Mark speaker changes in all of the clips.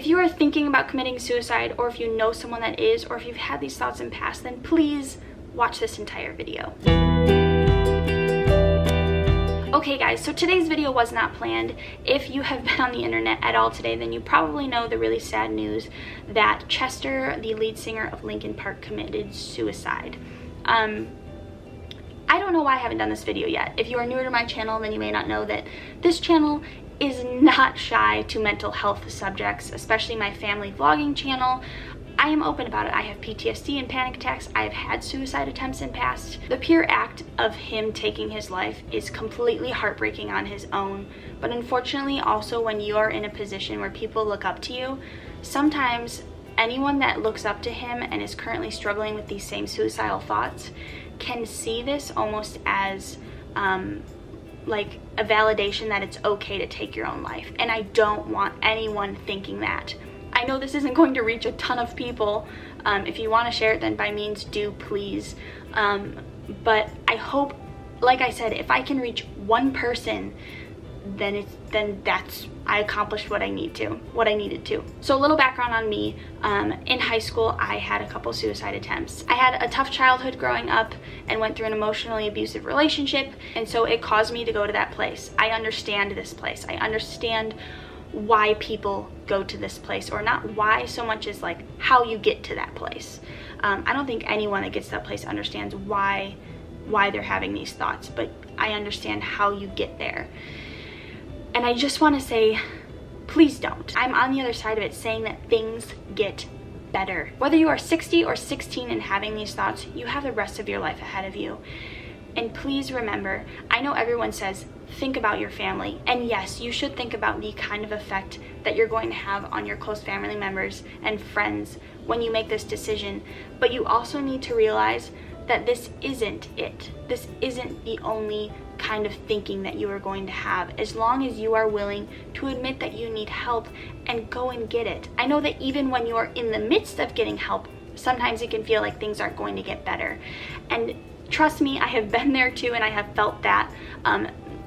Speaker 1: If you are thinking about committing suicide, or if you know someone that is, or if you've had these thoughts in the past, then please watch this entire video. Okay guys, so today's video was not planned. If you have been on the internet at all today, then you probably know the really sad news that Chester, the lead singer of Linkin Park, committed suicide. I don't know why I haven't done this video yet. If you are newer to my channel, then you may not know that this channel is not shy to mental health subjects, especially my family vlogging channel. I am open about it. I have PTSD and panic attacks. I have had suicide attempts in the past. The pure act of him taking his life is completely heartbreaking on his own. But unfortunately, also when you are in a position where people look up to you, sometimes anyone that looks up to him and is currently struggling with these same suicidal thoughts can see this almost as like a validation that it's okay to take your own life. And I don't want anyone thinking that. I know this isn't going to reach a ton of people. If you want to share it, then by means do, please. But I hope, like I said, if I can reach one person, then I accomplished what I needed to. So a little background on me. In high school, I had a couple suicide attempts. I had a tough childhood growing up and went through an emotionally abusive relationship, and so it caused me to go to that place. I understand this place. I understand why people go to this place, or not why so much as like how you get to that place. I don't think anyone that gets to that place understands why they're having these thoughts, but I understand how you get there. And I just want to say, please don't. I'm on the other side of it, saying that things get better. Whether you are 60 or 16 and having these thoughts, you have the rest of your life ahead of you. And please remember, I know everyone says, think about your family. And yes, you should think about the kind of effect that you're going to have on your close family members and friends when you make this decision. But you also need to realize that this isn't it. This isn't the only kind of thinking that you are going to have, as long as you are willing to admit that you need help and go and get it. I know that even when you are in the midst of getting help, sometimes it can feel like things aren't going to get better. And trust me, I have been there too, and I have felt that.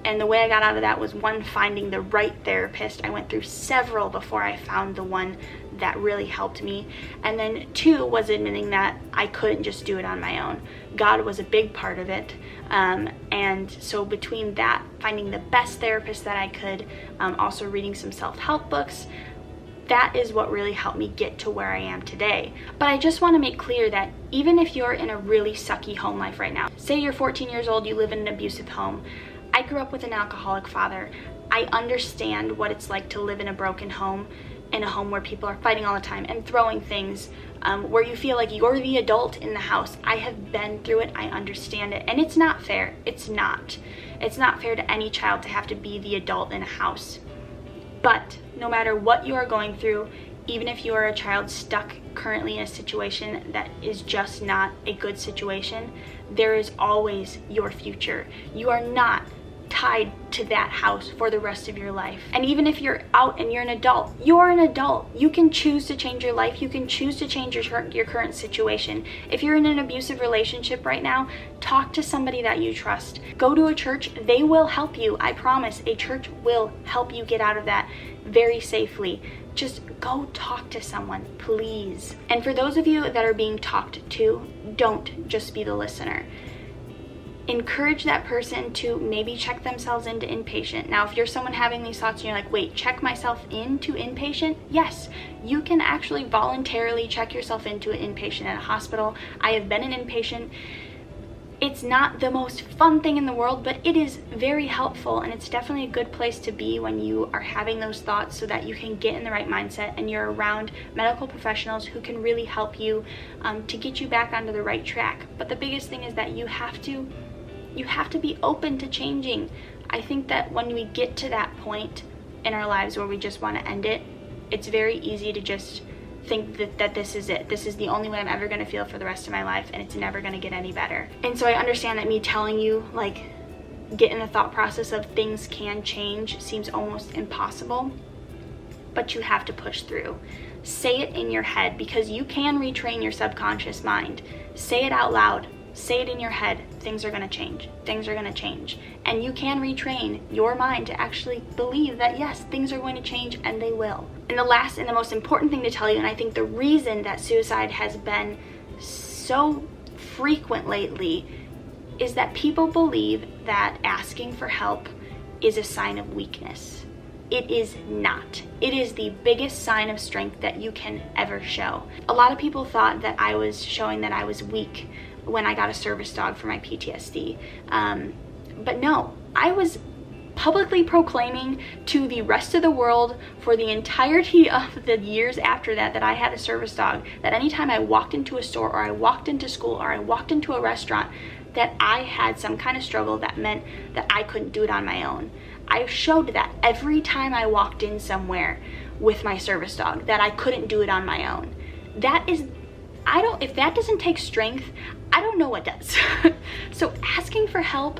Speaker 1: And the way I got out of that was, one, finding the right therapist. I went through several before I found the one that really helped me. And then two was admitting that I couldn't just do it on my own. God was a big part of it. And so between that, finding the best therapist that I could, also reading some self-help books, that is what really helped me get to where I am today. But I just want to make clear that even if you're in a really sucky home life right now, say you're 14 years old, you live in an abusive home. I grew up with an alcoholic father. I understand what it's like to live in a broken home, in a home where people are fighting all the time and throwing things, where you feel like you're the adult in the house. I have been through it. I understand it. And it's not fair. It's not. It's not fair to any child to have to be the adult in a house. But no matter what you are going through, even if you are a child stuck currently in a situation that is just not a good situation, there is always your future. You are not tied to that house for the rest of your life. And even if you're out and you're an adult, you're an adult. You can choose to change your life. You can choose to change your current situation. If you're in an abusive relationship right now, talk to somebody that you trust. Go to a church. They will help you. I promise. A church will help you get out of that very safely. Just go talk to someone, please. And for those of you that are being talked to, don't just be the listener. Encourage that person to maybe check themselves into inpatient. Now, if you're someone having these thoughts and you're like, wait, check myself into inpatient? Yes, you can actually voluntarily check yourself into an inpatient at a hospital. I have been an inpatient. It's not the most fun thing in the world, but it is very helpful, and it's definitely a good place to be when you are having those thoughts, so that you can get in the right mindset and you're around medical professionals who can really help you to get you back onto the right track. But the biggest thing is that you have to be open to changing. I think that when we get to that point in our lives where we just want to end it, it's very easy to just think that this is it. This is the only way I'm ever going to feel for the rest of my life, and it's never going to get any better. And so I understand that me telling you, like, get in the thought process of things can change seems almost impossible, but you have to push through. Say it in your head, because you can retrain your subconscious mind. Say it out loud. Say it in your head. things are gonna change. Things are gonna change. And you can retrain your mind to actually believe that yes, things are going to change, and they will. And the last and the most important thing to tell you, and I think the reason that suicide has been so frequent lately, is that people believe that asking for help is a sign of weakness. It is not. It is the biggest sign of strength that you can ever show. A lot of people thought that I was showing that I was weak when I got a service dog for my PTSD. But no, I was publicly proclaiming to the rest of the world for the entirety of the years after that I had a service dog, that anytime I walked into a store or I walked into school or I walked into a restaurant, that I had some kind of struggle that meant that I couldn't do it on my own. I showed that every time I walked in somewhere with my service dog, that I couldn't do it on my own. That is, if that doesn't take strength, I don't know what does. So asking for help,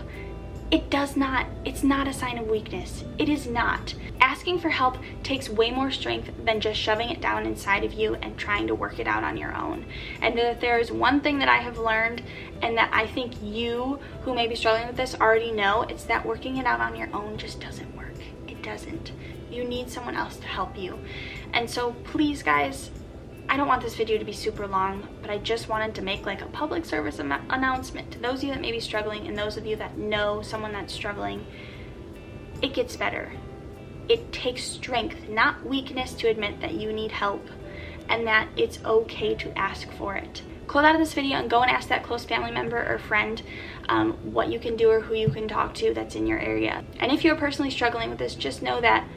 Speaker 1: it's not a sign of weakness. It is not. Asking for help takes way more strength than just shoving it down inside of you and trying to work it out on your own. And if there is one thing that I have learned, and that I think you who may be struggling with this already know, it's that working it out on your own just doesn't work. It doesn't. You need someone else to help you. And so please, guys, I don't want this video to be super long, but I just wanted to make like a public service announcement to those of you that may be struggling and those of you that know someone that's struggling. It gets better. It takes strength, not weakness, to admit that you need help and that it's okay to ask for it. Close out of this video and go and ask that close family member or friend what you can do or who you can talk to that's in your area. And if you're personally struggling with this, just know that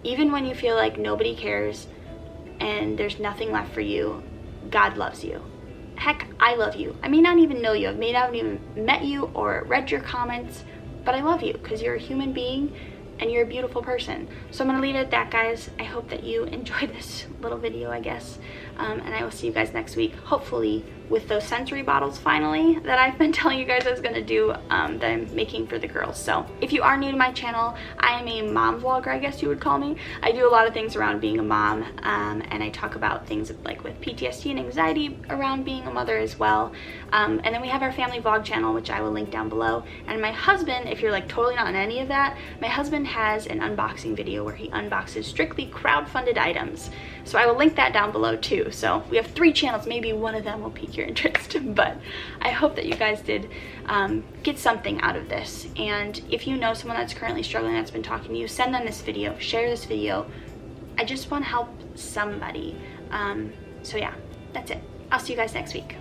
Speaker 1: even when you feel like nobody cares and there's nothing left for you, God loves you. Heck, I love you. I may not even know you. I may not have even met you or read your comments, but I love you because you're a human being and you're a beautiful person. So I'm gonna leave it at that, guys. I hope that you enjoyed this little video, I guess. And I will see you guys next week, hopefully with those sensory bottles finally that I've been telling you guys I was gonna do, that I'm making for the girls. So if you are new to my channel, I am a mom vlogger, I guess you would call me. I do a lot of things around being a mom, and I talk about things like with PTSD and anxiety around being a mother as well. And then we have our family vlog channel, which I will link down below. And my husband, if you're like totally not on any of that, my husband has an unboxing video where he unboxes strictly crowdfunded items. So I will link that down below too. So we have 3 channels, maybe one of them will pique your interest, but I hope that you guys did get something out of this. And if you know someone that's currently struggling that's been talking to you, send them this video, share this video. I just want to help somebody. So yeah, that's it. I'll see you guys next week.